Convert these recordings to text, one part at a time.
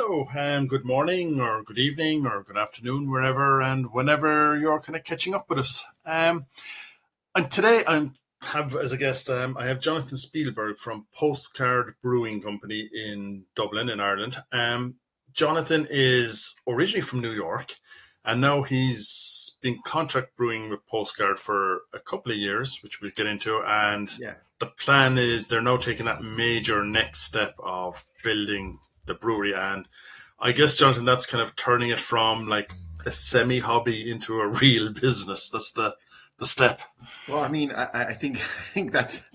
Hello, and good morning, or good evening, or good afternoon, wherever and whenever you're kind of catching up with us. And today I have as a guest, I have Jonathan Spielberg from Postcard Brewing Company in Dublin, in Ireland. Jonathan is originally from New York, and now he's been contract brewing with Postcard for a couple of years, which we'll get into. And Yeah. the plan is they're now taking that major next step of building the brewery. And I guess, Jonathan, that's kind of turning it from like a semi hobby into a real business. That's the step. Well, I mean, I think that's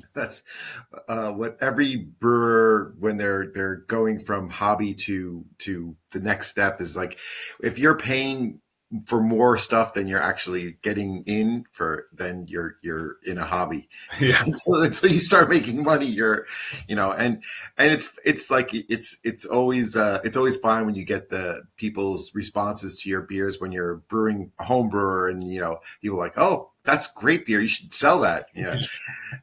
what every brewer when they're going from hobby to the next step is like, if you're paying for more stuff than you're actually getting in for, then you're in a hobby. Yeah. Until you start making money, and it's like it's always fine when you get the people's responses to your beers when you're brewing a home brewer, and people are like, oh, that's great beer, you should sell that. Yeah,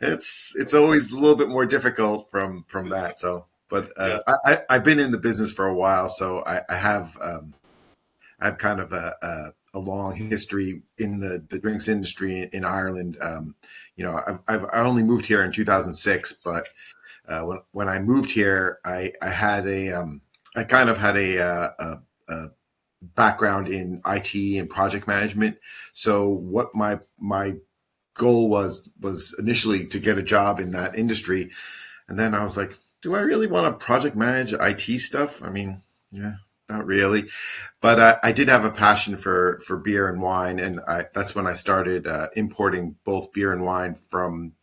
it's always a little bit more difficult from that. So, but Yeah. I've been in the business for a while, so I have. I've kind of a long history in the drinks industry in Ireland. I only moved here in 2006, but when I moved here, I had I kind of had a background in IT and project management. So what my goal was initially to get a job in that industry, and then I was like, do I really want to project manage IT stuff? I mean, yeah, not really. But I did have a passion for beer and wine, and that's when I started importing both beer and wine from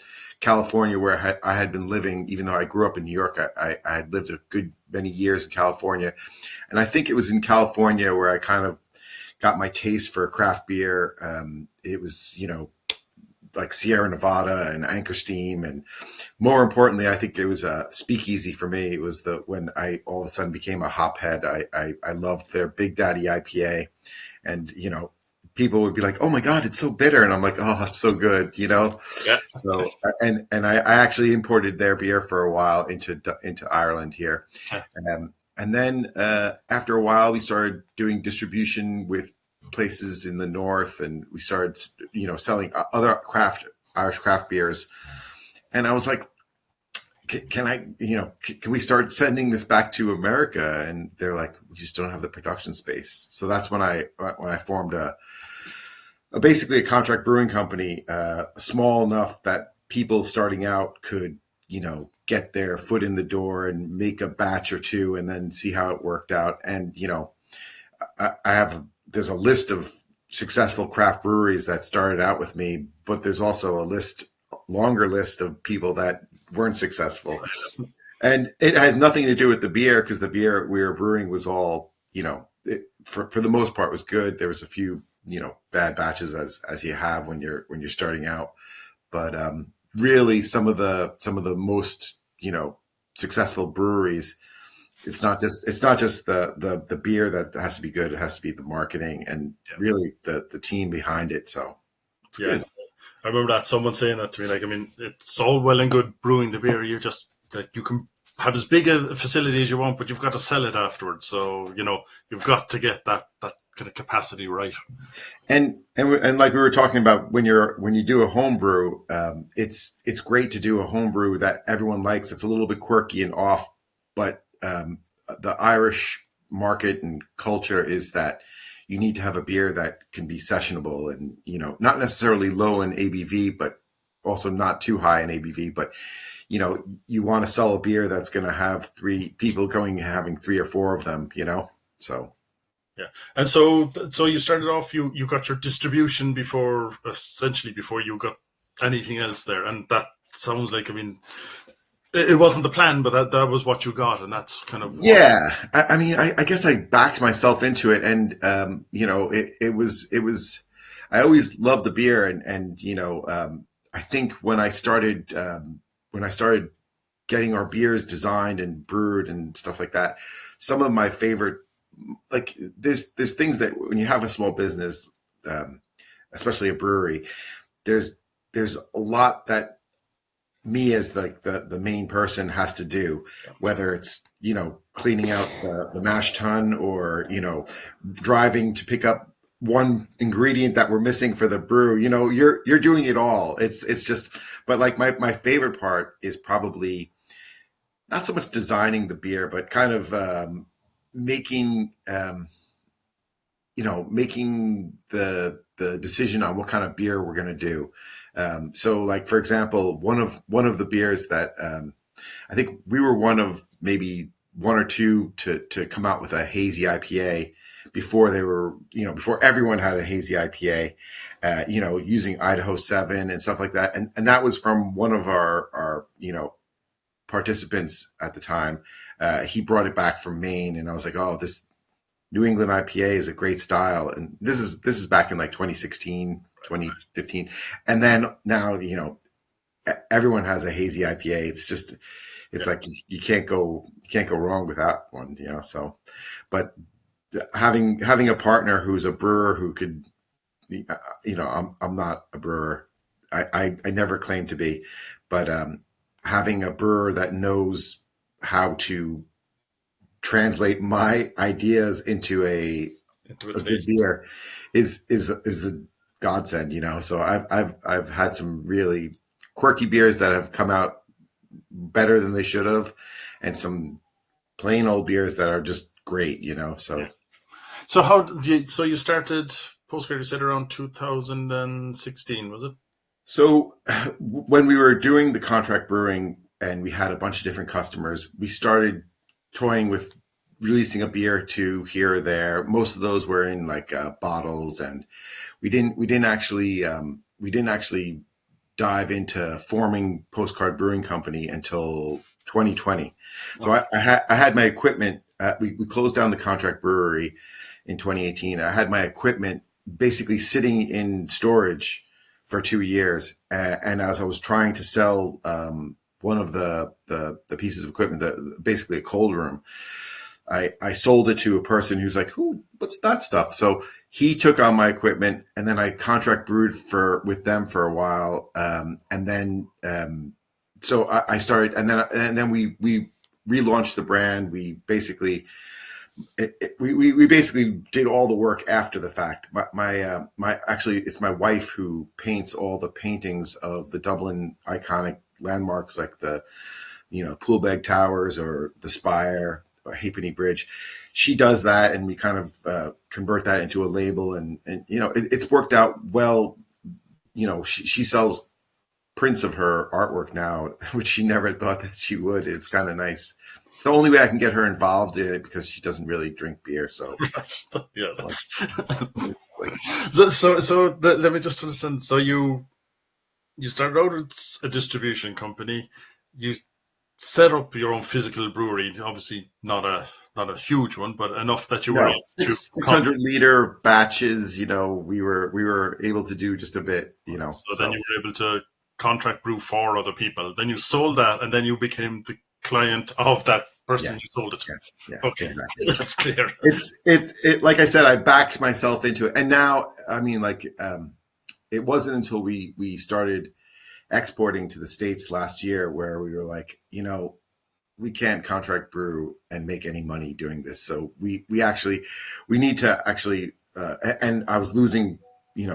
California, where I had been living. Even though I grew up in New York, I had lived a good many years in California, and I think it was in California where I kind of got my taste for craft beer. It was, like Sierra Nevada and Anchor Steam, and more importantly, I think it was a speakeasy for me. It was when I all of a sudden became a hophead. I loved their Big Daddy IPA, and people would be like, "Oh my God, it's so bitter," and I'm like, "Oh, it's so good," Yeah. So I actually imported their beer for a while into Ireland here, and then after a while, we started doing distribution with places in the north, and we started selling other Irish craft beers, and I was like, can we start sending this back to America? And they're like, we just don't have the production space. So that's when I formed basically a contract brewing company, small enough that people starting out could get their foot in the door and make a batch or two and then see how it worked out. And there's a list of successful craft breweries that started out with me, but there's also a longer list of people that weren't successful. And it has nothing to do with the beer, because the beer we were brewing was all, for the most part was good. There was a few, bad batches as you have when you're starting out. But really some of the most, successful breweries, it's not just the beer that has to be good. It has to be the marketing and really the team behind it. So it's good. I remember that someone saying that to me. Like, I mean, it's all well and good brewing the beer. You just like you can have as big a facility as you want, but you've got to sell it afterwards. So you've got to get that kind of capacity right. And like we were talking about, when you do a home brew, it's great to do a home brew that everyone likes. It's a little bit quirky and off, but the Irish market and culture is that you need to have a beer that can be sessionable and, not necessarily low in ABV, but also not too high in ABV. But, you want to sell a beer that's going to have three people having three or four of them, so. Yeah. And so you started off, you got your distribution essentially before you got anything else there. And that sounds like, I mean, it wasn't the plan, but that was what you got, and that's kind of yeah. I mean, I guess I backed myself into it, and it was. I always loved the beer, and I think when I started getting our beers designed and brewed and stuff like that, some of my favorite, like there's things that when you have a small business, especially a brewery, there's a lot that me as like the main person has to do, whether it's cleaning out the mash tun, or driving to pick up one ingredient that we're missing for the brew. You're doing it all. It's just, but like my favorite part is probably not so much designing the beer, but kind of making making the decision on what kind of beer we're going to do. So, like for example, one of the beers that I think we were one of maybe one or two to come out with a hazy IPA before they were, before everyone had a hazy IPA, using Idaho 7 and stuff like that. And that was from one of our participants at the time. He brought it back from Maine, and I was like, oh, this New England IPA is a great style. And this is back in like 2016, 2015. And then now, everyone has a hazy IPA. It's like you can't go wrong with that one, so, but having a partner who's a brewer who could, I'm not a brewer. I never claimed to be, but having a brewer that knows how to translate my ideas into a good beer is a godsend, so I've had some really quirky beers that have come out better than they should have, and some plain old beers that are just great, so. Yeah. So how did you, so you started Postcard, you said around 2016, was it? So when we were doing the contract brewing and we had a bunch of different customers, we started toying with releasing a beer or two here or there. Most of those were in like bottles, and we didn't actually dive into forming Postcard Brewing Company until 2020. So I had my equipment. We closed down the contract brewery in 2018. I had my equipment basically sitting in storage for 2 years, and as I was trying to sell one of the pieces of equipment, basically a cold room, I sold it to a person who's like, what's that stuff? So he took on my equipment, and then I contract brewed with them for a while. And then, so I started, and then we relaunched the brand. We basically, we basically did all the work after the fact. My actually, it's my wife who paints all the paintings of the Dublin iconic landmarks, like the, Poolbeg Towers or the Spire or Halfpenny Bridge. She does that, and we kind of convert that into a label, and it's worked out well. She sells prints of her artwork now, which she never thought that she would. It's kind of nice. It's the only way I can get her involved in it, because she doesn't really drink beer. So yeah, that's like, let me just understand. So you started out as a distribution company. You set up your own physical brewery. Obviously, not a huge one, but enough that you were able to 600-liter batches. We were able to do just a bit. So then you were able to contract brew for other people. Then you sold that, and then you became the client of that person you sold it to. Yeah, okay, exactly. That's clear. It's like I said, I backed myself into it, and now I mean, like, it wasn't until we started exporting to the States last year where we were like, we can't contract brew and make any money doing this. So we need to actually, and I was losing,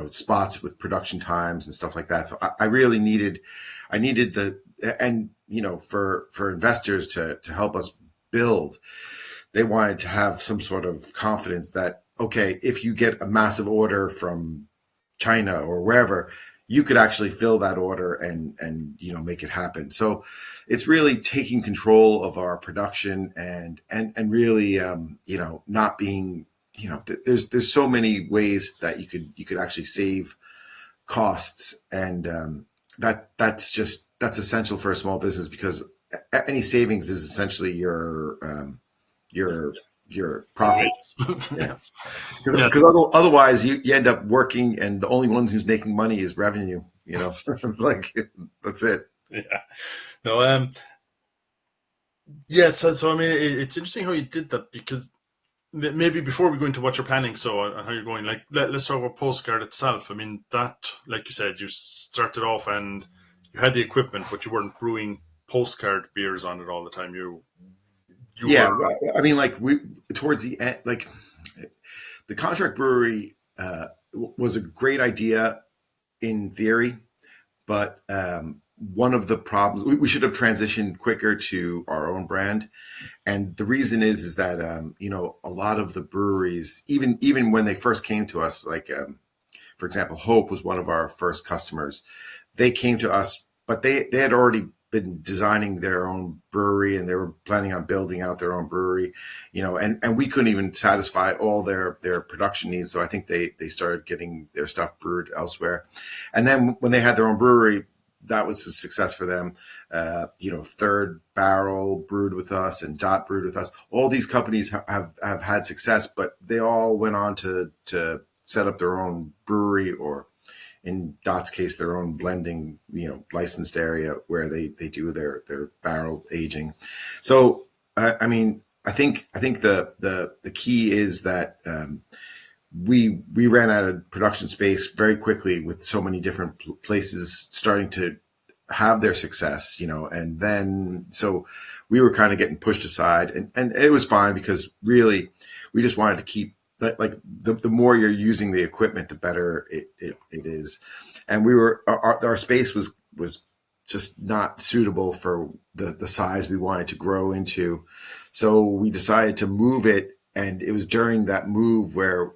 spots with production times and stuff like that. So I really needed for investors to help us build, they wanted to have some sort of confidence that, okay, if you get a massive order from China or wherever, you could actually fill that order and make it happen. So it's really taking control of our production and really not being, there's so many ways that you could actually save costs, and that's essential for a small business, because any savings is essentially your profit. Yeah. Because otherwise you end up working, and the only one who's making money is revenue. It's like, that's it. Yeah. No. Yeah. So I mean, it's interesting how you did that, because maybe before we go into what you're planning, and how you're going, like, let's talk about Postcard itself. I mean, that, like you said, you started off and you had the equipment, but you weren't brewing Postcard beers on it all the time. you Yeah, were. well, I mean, like we towards the end, like the contract brewery was a great idea in theory, but one of the problems we should have transitioned quicker to our own brand, and the reason is that a lot of the breweries, even when they first came to us, like for example, Hope was one of our first customers. They came to us, but they had already been designing their own brewery and they were planning on building out their own brewery, and we couldn't even satisfy all their production needs. So I think they started getting their stuff brewed elsewhere. And then when they had their own brewery, that was a success for them. Third Barrel brewed with us and Dot brewed with us. All these companies have had success, but they all went on to set up their own brewery, or in Dot's case, their own blending, licensed area where they do their barrel aging. So, I mean, I think the key is that we ran out of production space very quickly with so many different places starting to have their success, and then so we were kind of getting pushed aside, and it was fine because really we just wanted to keep that, like the more you're using the equipment, the better it is. And our space was just not suitable for the size we wanted to grow into. So we decided to move it. And it was during that move where,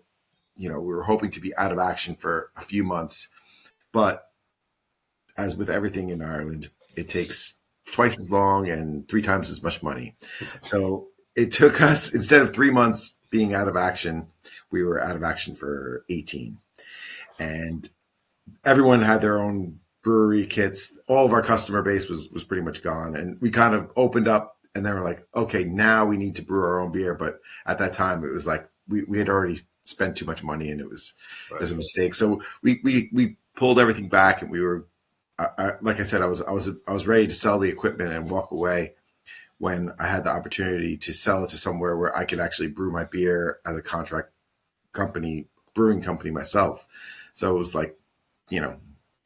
we were hoping to be out of action for a few months. But as with everything in Ireland, it takes twice as long and three times as much money. So it took us, instead of 3 months being out of action, we were out of action for 18. And everyone had their own brewery kits. All of our customer base was pretty much gone. And we kind of opened up and they were like, okay, now we need to brew our own beer. But at that time, it was like we had already spent too much money and it was a mistake. So we pulled everything back, and we were, like I said, I was ready to sell the equipment and walk away when I had the opportunity to sell it to somewhere where I could actually brew my beer as a contract brewing company myself. So it was like,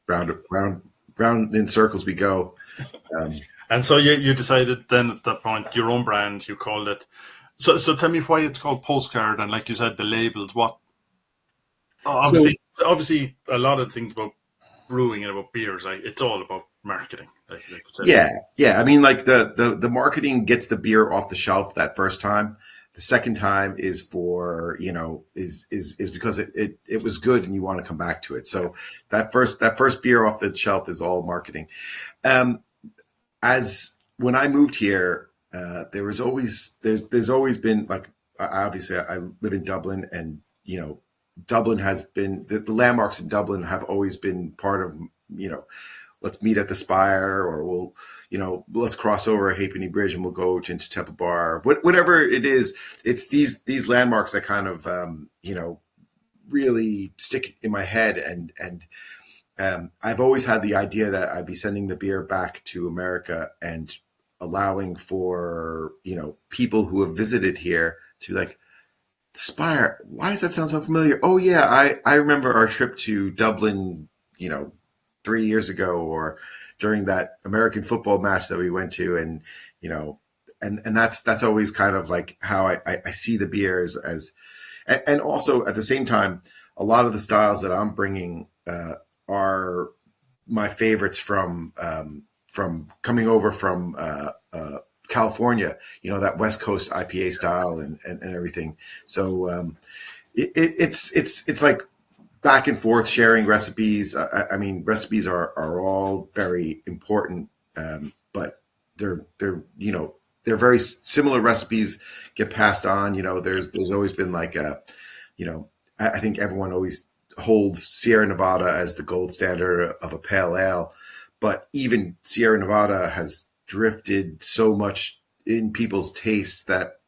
round in circles we go. And so you decided then at that point, your own brand, you called it. So tell me why it's called Postcard, and like you said, the labels. What So obviously a lot of things about brewing and about beers, like it's all about marketing. Like you said. yeah. I mean, like the marketing gets the beer off the shelf that first time. The second time is for, is because it was good and you want to come back to it. So that first beer off the shelf is all marketing. As when I moved here, there's always been, like, obviously I live in Dublin, and Dublin has been, the landmarks in Dublin have always been part of, let's meet at the Spire, or let's cross over a Halfpenny Bridge and we'll go into Temple Bar, whatever it is. It's these landmarks that kind of, really stick in my head. And I've always had the idea that I'd be sending the beer back to America and allowing for, people who have visited here to be like, Spire, why does that sound so familiar? Oh yeah, I remember our trip to Dublin, 3 years ago, or during that American football match that we went to, and and that's always kind of like how I see the beer as and also at the same time, a lot of the styles that I'm bringing are my favorites from coming over from California, that West Coast IPA style and everything. So it's like back and forth sharing recipes. I mean, recipes are all very important, but they're very similar recipes get passed on. There's always been like I think everyone always holds Sierra Nevada as the gold standard of a pale ale, but even Sierra Nevada has drifted so much in people's tastes that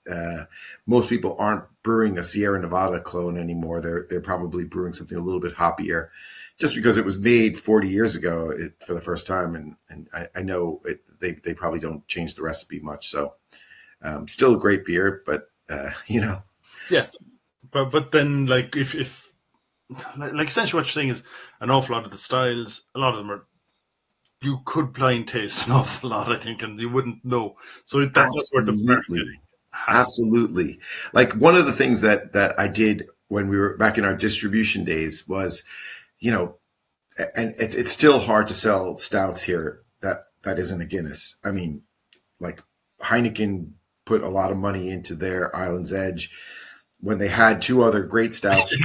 most people aren't brewing a Sierra Nevada clone anymore. They're probably brewing something a little bit hoppier, just because it was made 40 years ago for the first time, and I know they probably don't change the recipe much. So still a great beer, but Yeah, but then like if like essentially what you're saying is an awful lot of the styles, a lot of them are, you could blind taste an awful lot, I think, and you wouldn't know. So that's where the absolutely. marketing. Has Absolutely. Like one of the things that I did when we were back in our distribution days was, you know, and it's still hard to sell stouts here that isn't a Guinness. I mean, like Heineken put a lot of money into their Island's Edge when they had two other great stouts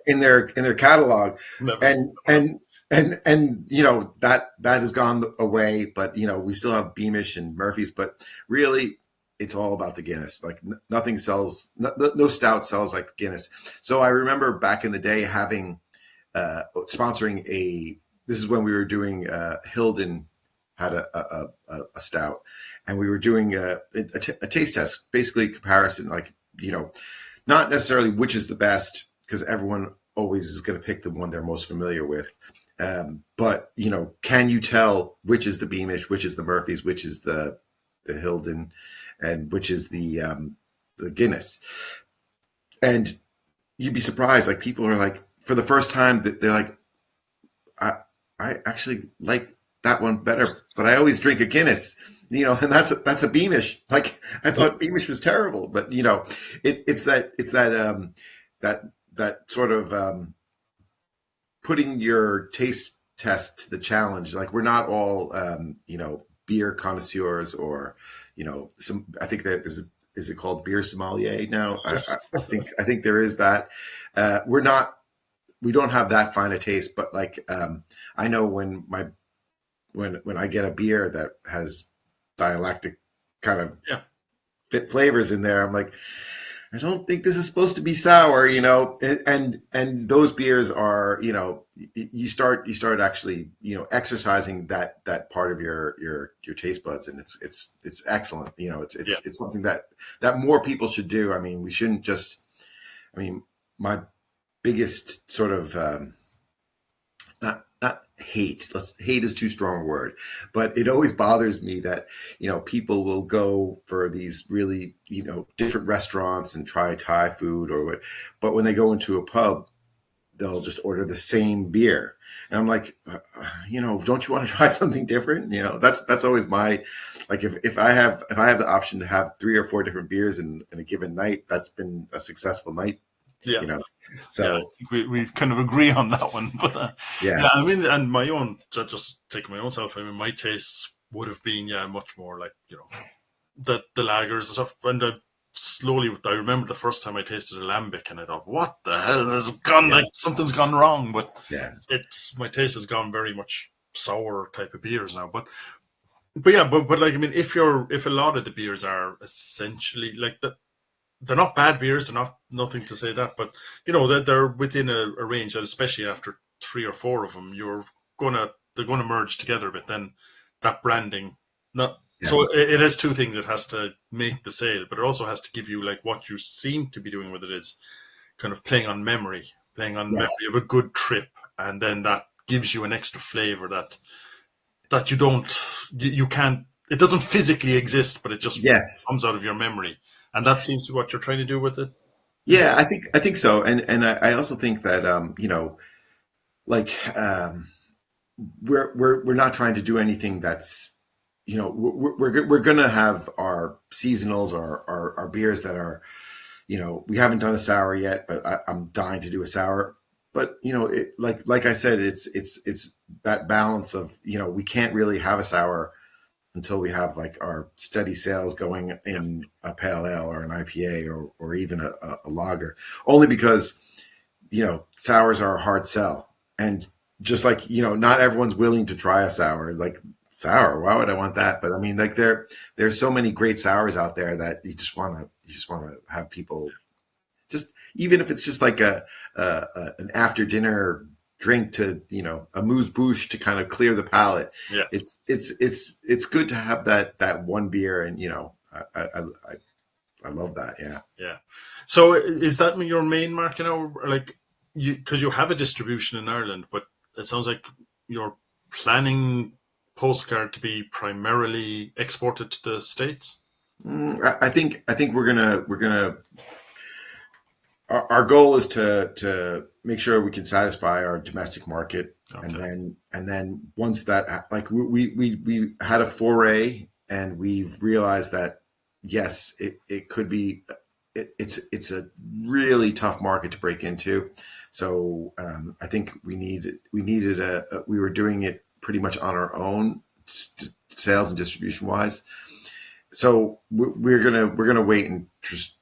in their catalog, never. and that has gone away. But we still have Beamish and Murphy's, but really. It's all about the Guinness. Like nothing sells, no stout sells like the Guinness. So I remember back in the day having sponsoring a. This is when we were doing Hilden had a stout, and we were doing a taste test, basically comparison, like not necessarily which is the best because everyone always is going to pick the one they're most familiar with. But can you tell which is the Beamish, which is the Murphy's, which is the Hilden, and which is the Guinness? And you'd be surprised. Like people are like, for the first time, that they're like, I actually like that one better, but I always drink a Guinness, and that's a Beamish. Like I thought Beamish was terrible, but it's that sort of putting your taste test to the challenge. Like we're not all beer connoisseurs or some. I think that is it called beer sommelier now? I think there is that. We don't have that fine a taste, but like I know when I get a beer that has dialectic kind of Yeah. fit flavors in there, I'm like, I don't think this is supposed to be sour, and those beers are, you start actually, exercising that part of your taste buds, and it's excellent. It's something that more people should do. I mean, we shouldn't just, my biggest sort of not hate. Hate is too strong a word, but it always bothers me that people will go for these really different restaurants and try Thai food or what, but when they go into a pub, they'll just order the same beer, and I'm like, don't you want to try something different? That's always my, like, if I have the option to have 3 or 4 different beers in a given night, that's been a successful night. Yeah. Yeah, I So think we kind of agree on that one. But yeah, yeah, and my own, just taking my own self, my tastes would have been much more like the lagers and stuff. And I remember the first time I tasted a lambic, and I thought, what the hell has gone? yeah, Like something's gone wrong. But yeah, my taste has gone very much sour type of beers now. But yeah, but like if a lot of the beers are essentially like that, they're not bad beers. They're not, nothing to say that, but that they're within a range that, especially after 3 or 4 of them, they're gonna merge together a bit. Then that branding, not yeah, so it has two things. It has to make the sale, but it also has to give you like what you seem to be doing with it is kind of playing on yes, memory of a good trip, and then that gives you an extra flavor that you don't, you can't. It doesn't physically exist, but it just yes. comes out of your memory, and that seems to be what you're trying to do with it. Is Yeah, I think so, and I also think that like we're not trying to do anything that's we're gonna have our seasonals or our beers that are we haven't done a sour yet, but I'm dying to do a sour. But it, like I said, it's that balance of we can't really have a sour until we have like our steady sales going yeah, in a pale ale or an IPA or even a lager, only because sours are a hard sell, and just like not everyone's willing to try a sour. Like sour, why would I want that? But I mean, like there's so many great sours out there that you just want to have people, just even if it's just like an after dinner drink, to a amuse bouche to kind of clear the palate. yeah, It's good to have that one beer, and I love that. Yeah. yeah. So is that your main market now? Or like because you have a distribution in Ireland, but it sounds like you're planning Postcard to be primarily exported to the States. I think we're gonna our goal is to make sure we can satisfy our domestic market, and Okay. then once that, like we had a foray, and we've realized that yes, it could be. It's a really tough market to break into. So I think we were doing it pretty much on our own, sales and distribution wise. So we're gonna wait and just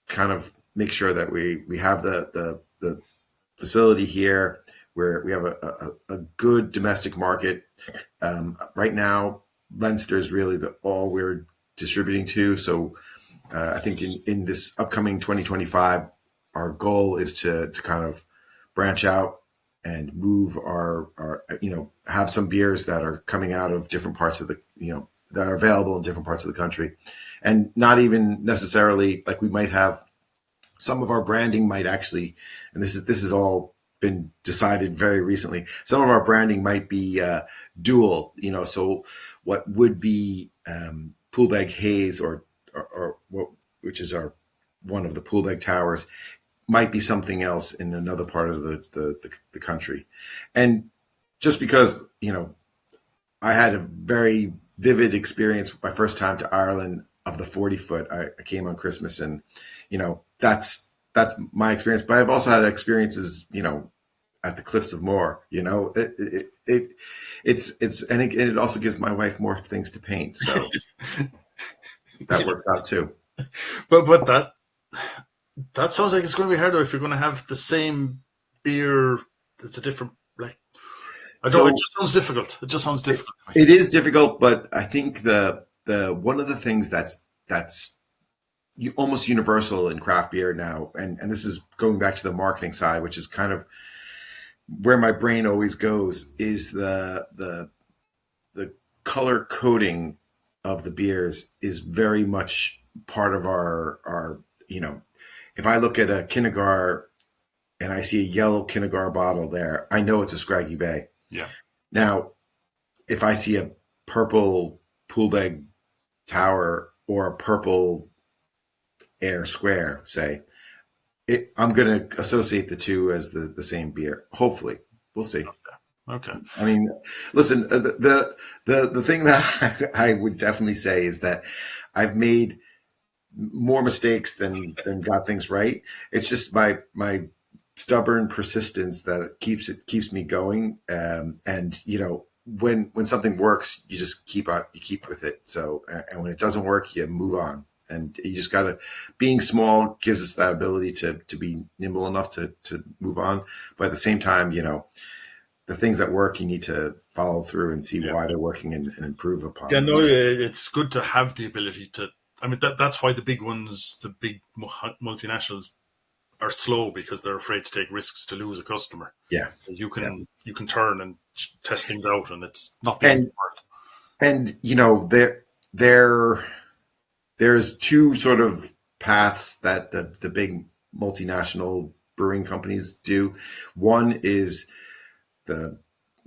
kind of make sure that we have the facility here where we have a good domestic market. Right now, Leinster is really all we're distributing to. So I think in this upcoming 2025, our goal is to kind of branch out and move our have some beers that are coming out of different parts of the that are available in different parts of the country, and not even necessarily like we might have some of our branding might actually, and this is all been decided very recently. Some of our branding might be dual, so what would be Poolbeg Haze or what, which is our one of the Poolbeg towers, might be something else in another part of the country. And just because, I had a very vivid experience my first time to Ireland of the 40 foot. I came on Christmas, and that's my experience. But I've also had experiences, at the Cliffs of Moher. It also gives my wife more things to paint, so that works out too. But that sounds like it's going to be harder if you're going to have the same beer. It's a different, like, I don't. So It just sounds difficult. It just sounds difficult. it is difficult, but I think the one of the things that's almost universal in craft beer now, and this is going back to the marketing side, which is kind of where my brain always goes, is the color coding of the beers is very much part of our if I look at a Kinnegar and I see a yellow Kinnegar bottle there, I know it's a Scraggy Bay. Yeah. Now, if I see a purple Poolbeg Tower or a purple Air Square, say, I'm going to associate the two as the same beer. Hopefully, we'll see. Okay. I mean, listen, the thing that I would definitely say is that I've made more mistakes than got things right. It's just my stubborn persistence that keeps me going. And when something works, you just keep with it. So, and when it doesn't work, you move on. And you just gotta, being small gives us that ability to be nimble enough to move on. But at the same time, the things that work, you need to follow through and see why they're working and improve upon Yeah, them. no, it's good to have the ability to. I mean, that's why the big ones, the big multinationals, are slow, because they're afraid to take risks to lose a customer. Yeah, You can turn and test things out, and it's not the end of the and there's two sort of paths that the big multinational brewing companies do. One is the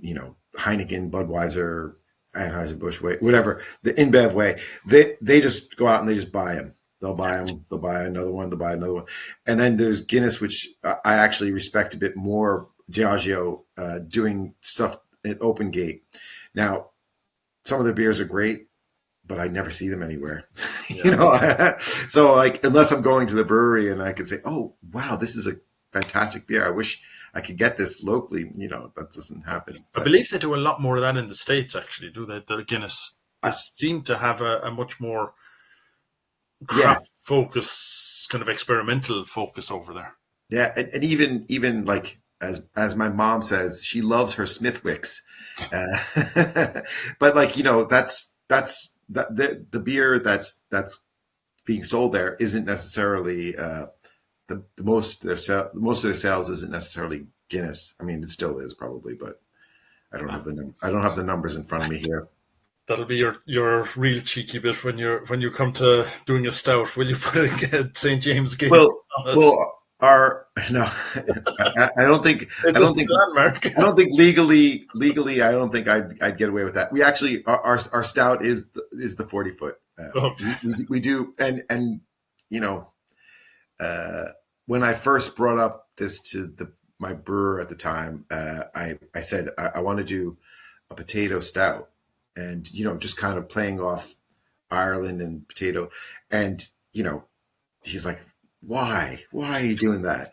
Heineken, Budweiser, Anheuser-Busch way, whatever, the InBev way. They just go out and they just buy them. They'll buy them. They'll buy another one. They'll buy another one. And then there's Guinness, which I actually respect a bit more. Diageo doing stuff at Open Gate. Now, some of their beers are great, but I never see them anywhere. Yeah. So like, unless I'm going to the brewery and I could say, oh, wow, this is a fantastic beer. I wish I could get this locally. That doesn't happen. I believe they do a lot more of that in the States, actually, do they? The Guinness. They seem to have a much more craft focus, kind of experimental focus over there. Yeah. And even like, as my mom says, she loves her Smithwicks. But like, the beer that's being sold there isn't necessarily the most of their sales isn't necessarily Guinness. I mean, it still is probably, but I don't have the numbers in front of me here. That'll be your real cheeky bit when you come to doing a stout. Will you put a St. James Gate on it? Well, I don't think landmark. I don't think legally I don't think I'd get away with that. We actually our stout is the 40 foot. We do, and when I first brought up this to my brewer at the time, I said I want to do a potato stout, and just kind of playing off Ireland and potato, and he's like, why are you doing that?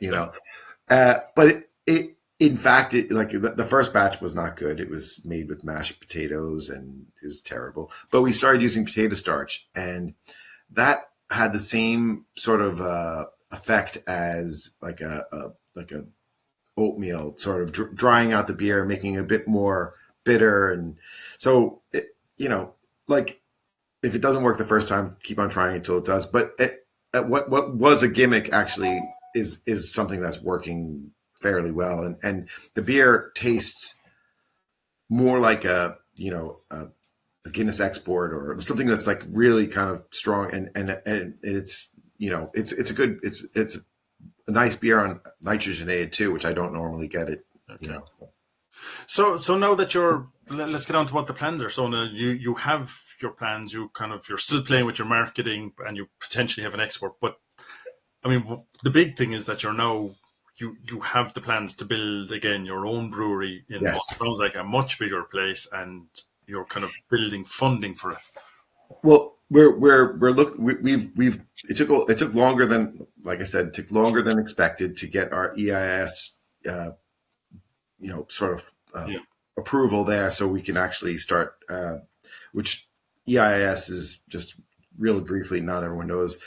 But in fact, like the first batch was not good. It was made with mashed potatoes and it was terrible. But we started using potato starch, and that had the same sort of effect as like a oatmeal, sort of drying out the beer, making it a bit more bitter. And so, like if it doesn't work the first time, keep on trying until it does. But what was a gimmick actually is something that's working fairly well, and the beer tastes more like a Guinness export or something that's like really kind of strong, and it's it's a nice beer on nitrogenated too, which I don't normally get it. Okay. So. So now that let's get on to what the plans are. So now you have your plans. You're still playing with your marketing, and you potentially have an export. But I mean, the big thing is that you have the plans to build again your own brewery in what Yes. sounds like a much bigger place, and you're kind of building funding for it. Well, we're look we've it took longer than, like I said, it took longer than expected to get our EIS sort of Yeah. approval there, so we can actually start. Which EIS is, just really briefly, not everyone knows.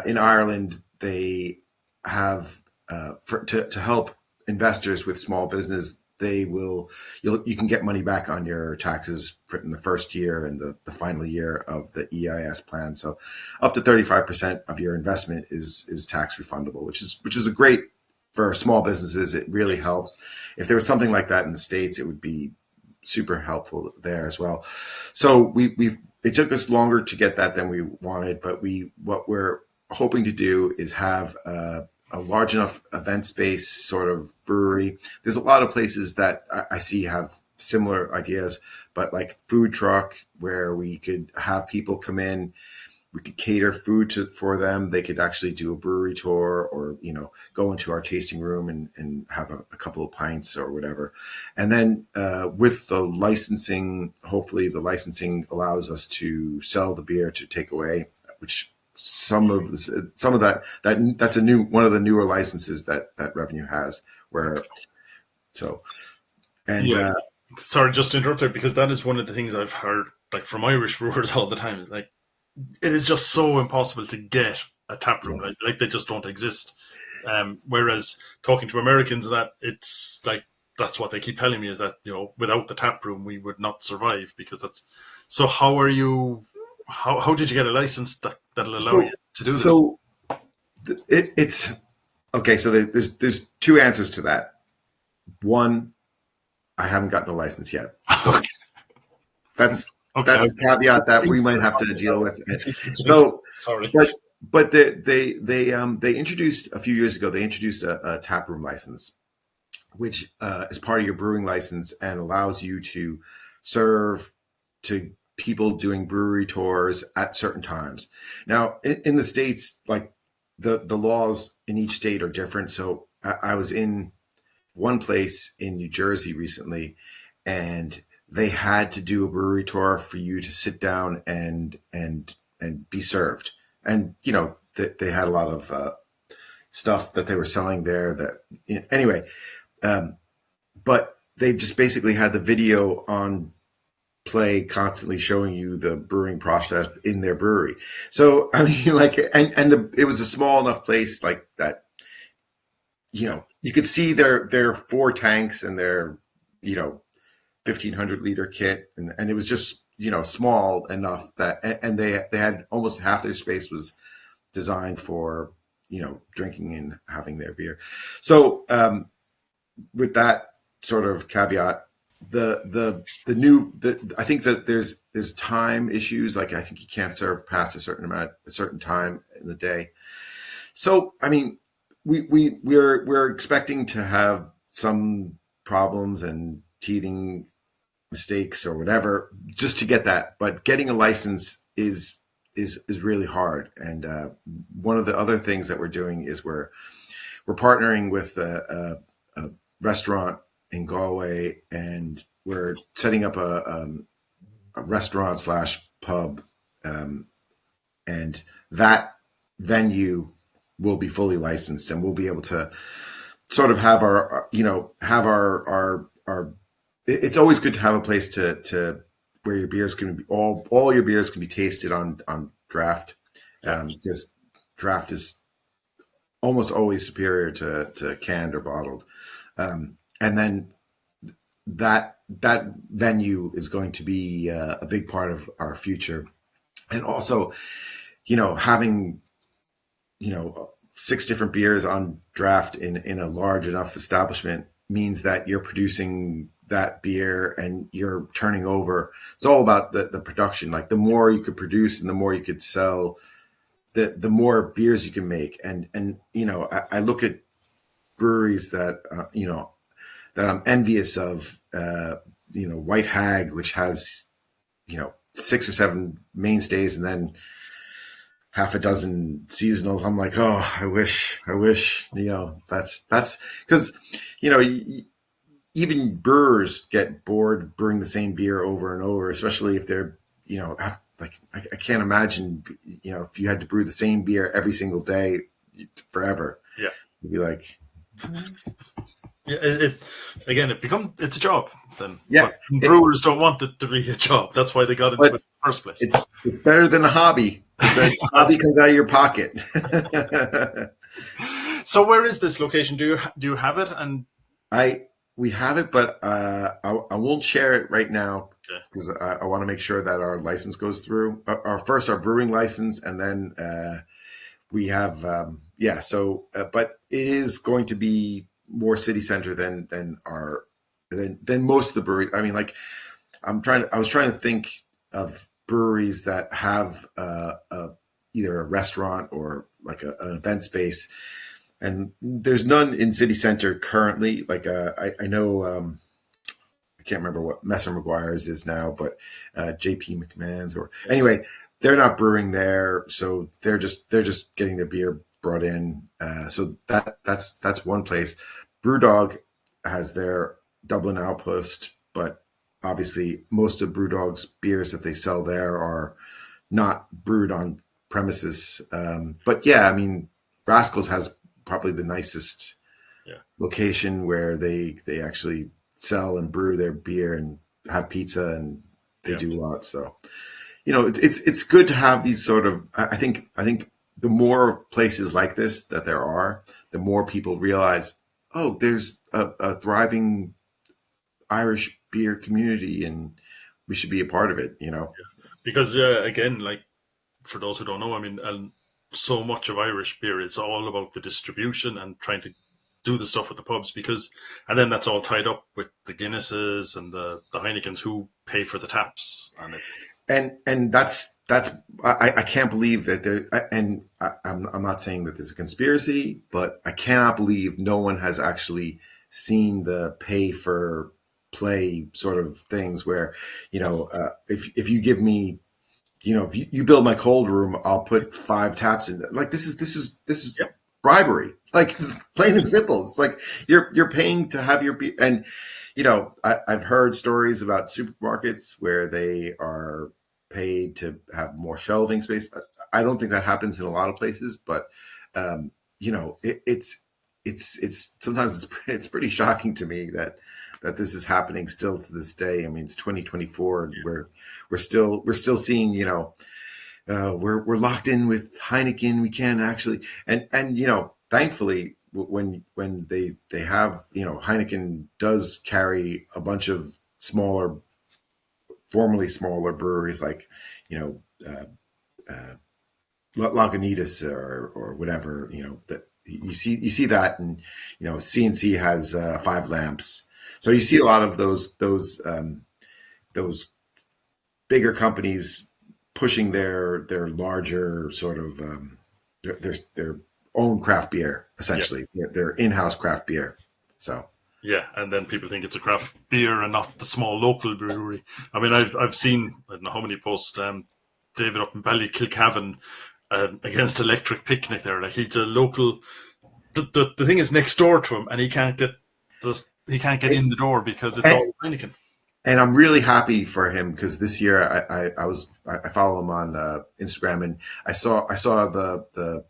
In Ireland, they have to help investors with small business. You can get money back on your taxes in the first year and the final year of the EIS plan. So up to 35% of your investment is tax refundable, which is a great for small businesses. It really helps. If there was something like that in the States, it would be super helpful there as well. So it took us longer to get that than we wanted, but what we're hoping to do is have a large enough event space sort of brewery. There's a lot of places that I see have similar ideas, but like food truck, where we could have people come in, we could cater food for them. They could actually do a brewery tour, or go into our tasting room and have a couple of pints or whatever. And then with the licensing, hopefully the licensing allows us to sell the beer to take away, which some of that's one of the newer licenses that revenue has, where so and Yeah. Sorry, just to interrupt there, because that is one of the things I've heard, like from Irish brewers all the time. Like, it is just so impossible to get a tap room. yeah. Like they just don't exist. Whereas talking to Americans, that it's like that's what they keep telling me, is that without the tap room we would not survive, because that's. So how are you? How did you get a license that'll allow you So to do this? so it's okay. So there's two answers to that. One, I haven't gotten the license yet, so that's Okay. that's a caveat that we might have to deal with. Okay. So, Sorry. but they introduced a few years ago. They introduced a tap room license, which is part of your brewing license and allows you to serve to people doing brewery tours at certain times. Now, in the States, like the laws in each state are different. So I was in one place in New Jersey recently, and they had to do a brewery tour for you to sit down and be served. And they had a lot of stuff that they were selling there. That anyway, but they just basically had the video on play constantly showing you the brewing process in their brewery. So I mean, like, it was a small enough place like that. You could see their four tanks and their 1,500 liter kit, and it was just small enough that, and they had almost half their space was designed for drinking and having their beer. So with that sort of caveat, I think that there's time issues. Like, I think you can't serve past a certain time in the day. So I mean, we're expecting to have some problems and teething mistakes or whatever just to get that, but getting a license is really hard. And one of the other things that we're doing is we're partnering with a restaurant in Galway, and we're setting up a restaurant slash pub and that venue will be fully licensed, and we'll be able to sort of have have our. It's always good to have a place to where your beers can be all your beers can be tasted on draft, Yeah. because draft is almost always superior to canned or bottled, and then that venue is going to be a big part of our future, and also having 6 different beers on draft in a large enough establishment means that you're producing that beer and you're turning over. It's all about the production. Like the more you could produce and the more you could sell, the more beers you can make. And I look at breweries that that I'm envious of. White Hag, which has 6 or 7 mainstays and then half a dozen seasonals. I'm like, oh, I wish, that's because, even brewers get bored brewing the same beer over and over, especially if they're, like, I can't imagine, if you had to brew the same beer every single day forever. Yeah. You'd be like, Yeah, it's a job then. yeah, But brewers don't want it to be a job. That's why they got into it in the first place. It's better than a hobby. The hobby comes out of your pocket. So where is this location? Do you have it? And we have it, but I won't share it right now okay. because I want to make sure that our license goes through. Our brewing license, and then we have but it is going to be more city center than most of the breweries. I mean, like I was trying to think of breweries that have either a restaurant or like an event space, and there's none in city center currently. Like I know I can't remember what Messer McGuire's is now, but JP McMahon's or anyway, they're not brewing there, so they're just getting their beer brought in. So that's one place. Brewdog has their Dublin outpost, but obviously most of Brewdog's beers that they sell there are not brewed on premises. But yeah, I mean, Rascals has probably the nicest location where they actually sell and brew their beer and have pizza, and they do lots. So, it's good to have these sort of, I think the more places like this that there are, the more people realize, oh, there's a thriving Irish beer community and we should be a part of it, Because again, like for those who don't know, I mean, and so much of Irish beer is all about the distribution and trying to do the stuff with the pubs, and then that's all tied up with the Guinnesses and the Heinekens who pay for the taps, and that's I can't believe that there, and I'm not saying that there's a conspiracy, but I cannot believe no one has actually seen the pay for play sort of things where, if you give me, if you build my cold room, I'll put 5 taps in. Like this is bribery, like plain and simple. It's like you're paying to have your beer. And I've heard stories about supermarkets where they are paid to have more shelving space. I don't think that happens in a lot of places, but it's sometimes it's pretty shocking to me that this is happening still to this day. I mean, it's 2024, and we're still seeing, we're locked in with Heineken. We can't actually, and thankfully, when they have, Heineken does carry a bunch of formerly smaller breweries like, Lagunitas or whatever, that you see that, and CNC has 5 Lamps. So you see a lot of those bigger companies pushing their larger sort of their own craft beer, essentially, their in-house craft beer. So yeah, and then people think it's a craft beer and not the small local brewery. I mean, I've seen, I don't know how many posts, David up in Ballykilcavan against Electric Picnic there. Like, he's a local. The thing is next door to him, and he can't get in the door because it's all Heineken. and I'm really happy for him because this year I follow him on Instagram, and I saw the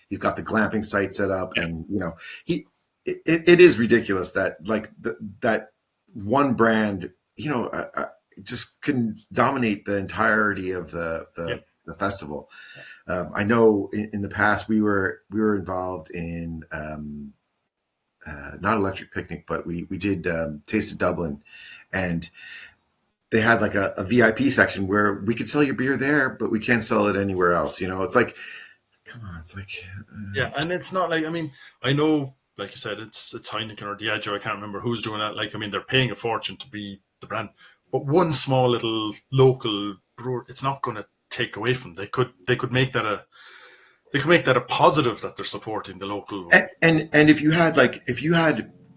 he's got the glamping site set up, Yeah, and he it is ridiculous that like that one brand just can dominate the entirety of yeah, the festival. I know in the past we were involved in not Electric Picnic, but we did Taste of Dublin, and they had like a VIP section where we could sell your beer there, but we can't sell it anywhere else. It's like, come on, it's like, yeah. And it's not like, I mean, I know, like you said, it's Heineken or Diageo. I can't remember who's doing that. Like, I mean, they're paying a fortune to be the brand, but one small little local brewer, it's not going to take away from. They could make that a positive that they're supporting the local. and if you had,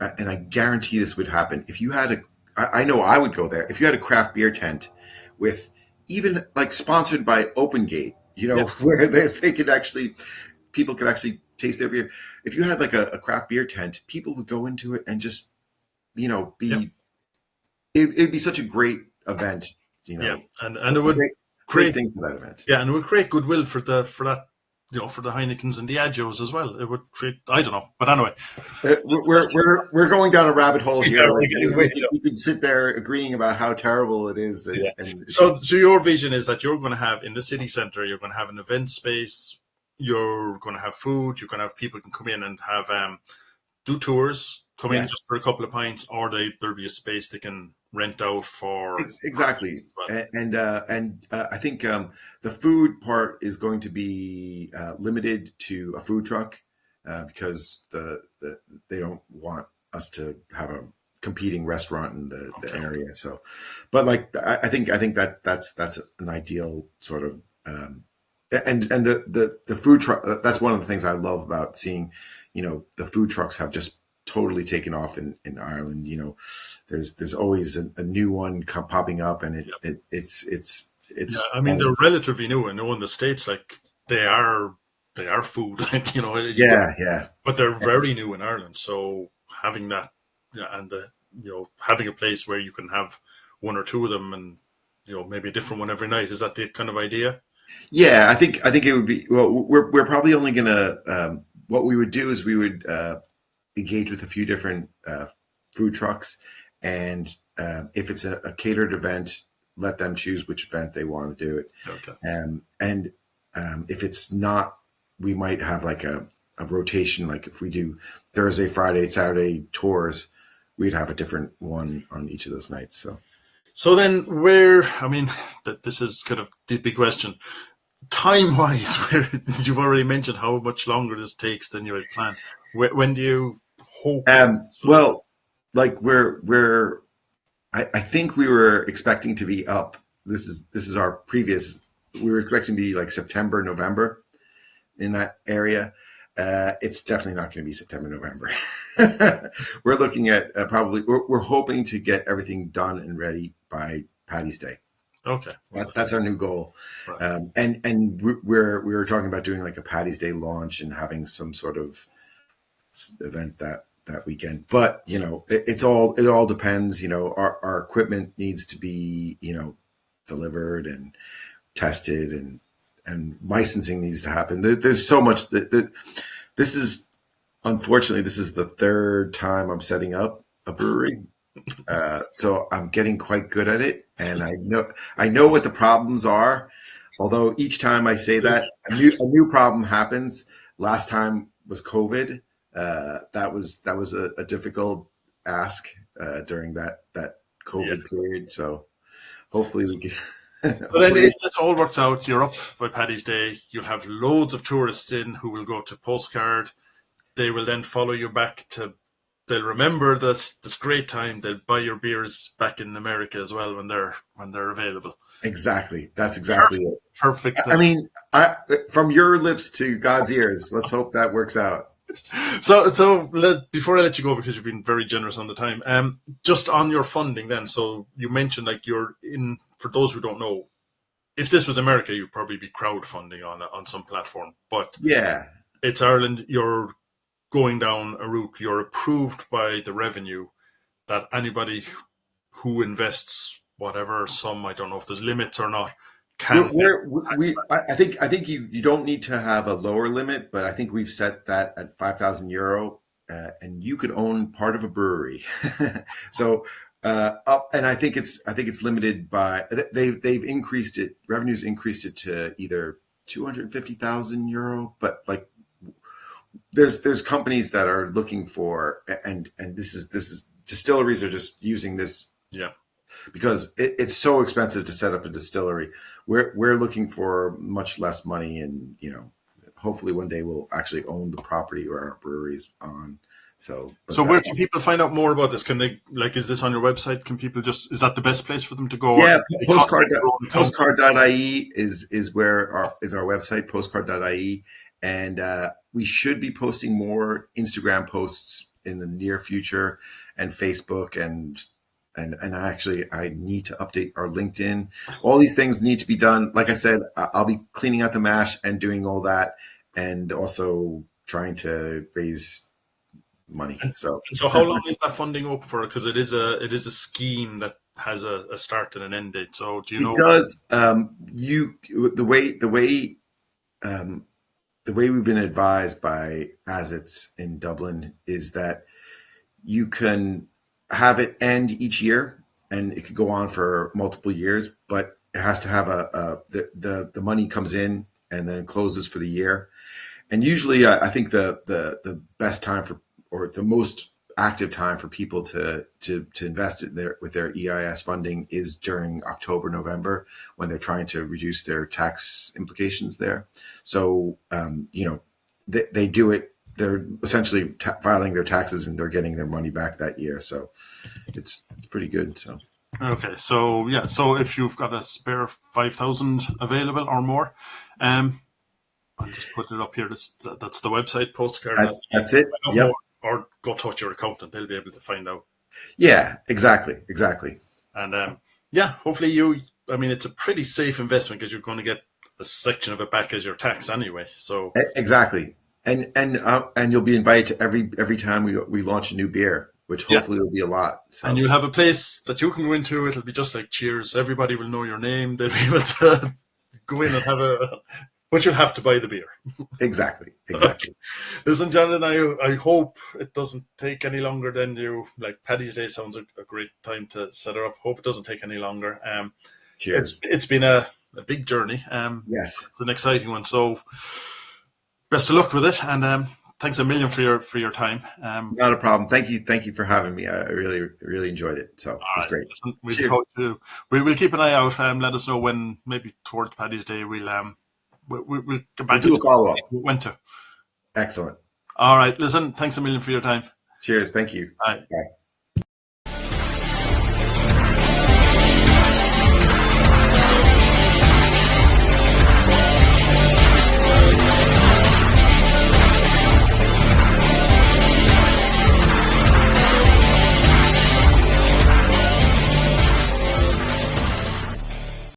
and I guarantee this would happen, if you had I know I would go there if you had a craft beer tent with even like sponsored by Open Gate, Yeah, where they could actually people could actually taste their beer. If you had like a craft beer tent, people would go into it and just yeah, be it'd be such a great event, yeah, and it a would great create. thing for that event. Yeah, and it would create goodwill for that, for the Heinekens and the Diageos as well. It would create, I don't know, but anyway, We're going down a rabbit hole yeah, here. we're Like getting way we could sit there agreeing about how terrible it is, yeah. and So your vision is that you're going to have in the city centre, you're going to have an event space, you're going to have food, you're going to have people can come in and have do tours, come in yes, just for a couple of pints, or there'll be a space they can rent out for parties exactly. as well. And I think the food part is going to be limited to a food truck because they don't want us to have a competing restaurant in the Okay. area. So, but like I think that's an ideal sort of and the food truck. That's one of the things I love about seeing. The food trucks have just totally taken off in Ireland. There's always a new one popping up, and Yeah. Yeah. it's I mean, they're relatively new. I know in the States, like they are food, like, you go, yeah, yeah. but they're very new in Ireland. So having that, yeah, and having a place where you can have one or two of them, and maybe a different one every night. Is that the kind of idea? Yeah, I think it would be well. We're probably only gonna what we would do is we would engage with a few different food trucks, and if it's a catered event, let them choose which event they want to do it. Okay. And if it's not, we might have like a rotation. Like if we do Thursday, Friday, Saturday tours, we'd have a different one on each of those nights. So. So then, where? I mean, that this is kind of the big question. Time wise, where you've already mentioned how much longer this takes than you had planned. When do you hope that this will? Well, like I think we were expecting to be up. This is our previous. We were expecting to be like September, November in that area. It's definitely not going to be September, November. We're looking at probably. We're hoping to get everything done and ready by Paddy's Day. Okay. That's our new goal. Right. And we were talking about doing like a Paddy's Day launch and having some sort of event that weekend. But it all depends. Our equipment needs to be delivered and tested, and licensing needs to happen. There's so much that this is unfortunately this is the third time I'm setting up a brewery. So I'm getting quite good at it, and I know what the problems are. Although each time I say that, a new problem happens. Last time was COVID. That was a difficult ask during that Yeah. COVID period. So hopefully we can. So then, Hopefully, if this all works out, you're up by Paddy's Day. You'll have loads of tourists in who will go to Postcard. They will then follow you back to. They'll remember this great time. They'll buy your beers back in America as well when they're available. exactly. That's exactly Perfect. it. Perfect. I mean, from your lips to God's ears. Let's hope that works out. So before I let you go, because you've been very generous on the time, just on your funding then. So you mentioned like you're in. For those who don't know, if this was America, you'd probably be crowdfunding on some platform. But Yeah. it's Ireland. You're going down a route. You're approved by the revenue that anybody who invests whatever sum, I don't know if there's limits or not, can I think you don't need to have a lower limit, but I think we've set that at €5,000, and you could own part of a brewery. So up, and I think it's limited by they've increased it. Revenues increased it to either €250,000, but like there's companies that are looking for, and this is distilleries are just using this yeah. because it's so expensive to set up a distillery. We're looking for much less money, and hopefully one day we'll actually own the property where our brewery's on. So where can people find out more about this? Can they, like, is this on your website? Can people is that the best place for them to go? Yeah, postcard.ie is where our website, postcard.ie, and we should be posting more Instagram posts in the near future, and Facebook, and I need to update our LinkedIn. All these things need to be done. Like I said, I'll be cleaning out the mash and doing all that, and also trying to raise money. So how long is that funding up for? Because it is a scheme that has a start and an end date. So do you know? It does. The way we've been advised by Assets in Dublin is that you can have it end each year, and it could go on for multiple years, but it has to have the money comes in and then closes for the year. And usually, I think the best time or the most active time for people to invest with their EIS funding is during October, November, when they're trying to reduce their tax implications there. So, they do it. They're essentially filing their taxes, and they're getting their money back that year. So it's pretty good. So. Okay. So yeah. So if you've got a spare 5,000 available or more, I'll just put it up here. That's the website, Postcard. That's it. Yep. Or go talk to your accountant. They'll be able to find out. Yeah, exactly. And hopefully it's a pretty safe investment because you're going to get a section of it back as your tax anyway. So exactly. And you'll be invited to every time we launch a new beer, which hopefully will be a lot. So. And you'll have a place that you can go into. It'll be just like Cheers. Everybody will know your name. They'll be able to go in and but you'll have to buy the beer. Exactly. Okay. Listen, Jonathan, I hope it doesn't take any longer than you. Like, Paddy's Day sounds a great time to set it up. Hope it doesn't take any longer. Cheers. It's been a big journey. Yes. It's an exciting one. So best of luck with it, and thanks a million for your time. Not a problem. Thank you for having me. I really enjoyed it. So it was great. Listen, we'll keep an eye out. Let us know when, maybe towards Paddy's Day, we'll get back to a follow up. When to. Excellent. All right. Listen, thanks a million for your time. Cheers. Thank you. Bye. Bye.